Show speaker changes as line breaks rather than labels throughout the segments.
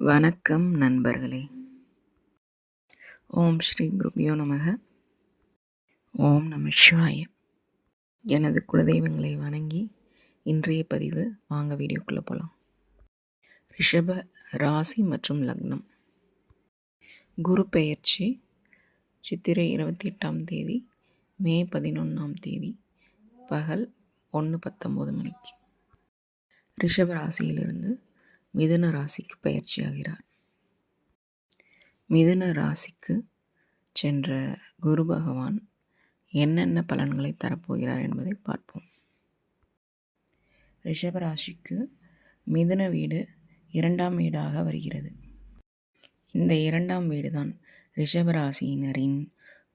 வணக்கம் நண்பர்களே. ஓம் ஸ்ரீ குருபியோ நமக. ஓம் நம சிவாய. எனது குலதெய்வங்களை வணங்கி இன்றைய பதிவு வாங்க வீடியோக்குள்ளே போகலாம். ரிஷப ராசி மற்றும் லக்னம். குரு பெயர்ச்சி சித்திரை 28ஆம் தேதி, மே 11ஆம் தேதி பகல் 1:19 மணிக்கு ரிஷப ராசியிலிருந்து மிதுன ராசிக்கு பயிற்சியாகிறார். மிதுன ராசிக்கு சென்ற குரு பகவான் என்னென்ன பலன்களை தரப்போகிறார் என்பதை பார்ப்போம். ரிஷபராசிக்கு மிதுன வீடு 2ஆம் வீடாக வருகிறது. இந்த 2ஆம் வீடு தான் ரிஷபராசியினரின்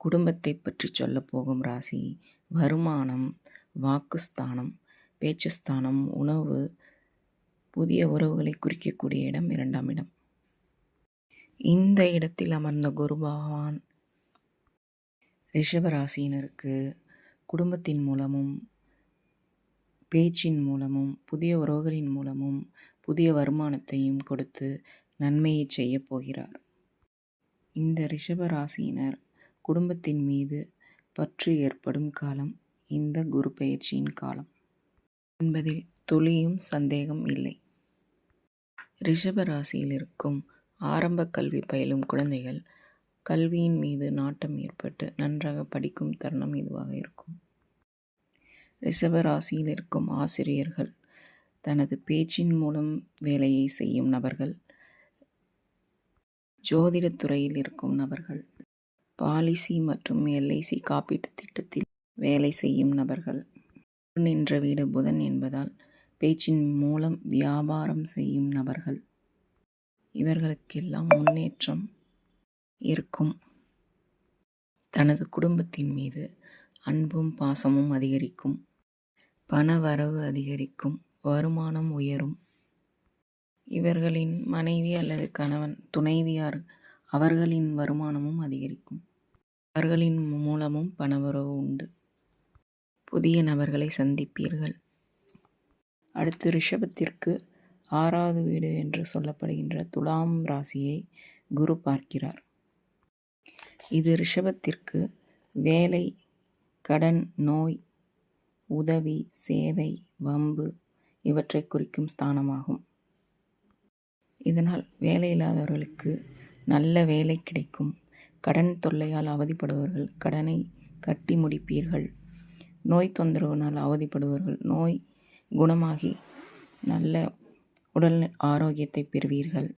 குடும்பத்தை பற்றி சொல்லப்போகும் ராசி. வருமானம், வாக்குஸ்தானம், பேச்சுஸ்தானம், உணவு, புதிய உறவுகளை குறிக்கக்கூடிய இடம் 2ஆம் இடம். இந்த இடத்தில் அமர்ந்த குரு பகவான் ரிஷபராசியினருக்கு குடும்பத்தின் மூலமும், பேச்சின் மூலமும், புதிய உறவுகளின் மூலமும் புதிய வருமானத்தையும் கொடுத்து நன்மையை செய்ய போகிறார். இந்த ரிஷபராசியினர் குடும்பத்தின் மீது பற்று ஏற்படும் காலம் இந்த குரு பெயர்ச்சியின் காலம் என்பதில் துளியும் சந்தேகம் இல்லை. ரிஷபராசியில் இருக்கும் ஆரம்ப கல்வி பயிலும் குழந்தைகள் கல்வியின் மீது நாட்டம் ஏற்பட்டு நன்றாக படிக்கும் தருணம் இதுவாக இருக்கும். ரிஷபராசியில் இருக்கும் ஆசிரியர்கள், தனது பேச்சின் மூலம் வேலையை செய்யும் நபர்கள், ஜோதிடத் துறையில் இருக்கும் நபர்கள், பாலிசி மற்றும் எல்ஐசி காப்பீட்டு திட்டத்தில் வேலை செய்யும் நபர்கள், நின்ற வீடு புதன் என்பதால் பேச்சின் மூலம் வியாபாரம் செய்யும் நபர்கள், இவர்களுக்கெல்லாம் முன்னேற்றம் இருக்கும். தனது குடும்பத்தின் மீது அன்பும் பாசமும் அதிகரிக்கும். பண வரவு அதிகரிக்கும். வருமானம் உயரும். இவர்களின் மனைவி அல்லது கணவன், துணைவியார் அவர்களின் வருமானமும் அதிகரிக்கும். அவர்களின் மூலமும் பணவரவு உண்டு. புதிய நபர்களை சந்திப்பீர்கள். அடுத்து ரிஷபத்திற்கு 6வது வீடு என்று சொல்லப்படுகின்ற துலாம் ராசியை குரு பார்க்கிறார். இது ரிஷபத்திற்கு வேலை, கடன், நோய், உதவி, சேவை, வம்பு இவற்றை குறிக்கும் ஸ்தானமாகும். இதனால் வேலை இல்லாதவர்களுக்கு நல்ல வேலை கிடைக்கும். கடன் தொல்லையால் அவதிப்படுபவர்கள் கடனை கட்டி முடிப்பீர்கள். நோய் தொந்தரவினால் அவதிப்படுபவர்கள் நோய் குணமாகி நல்ல உடல் ஆரோக்கியத்தை பெறுவீர்கள்.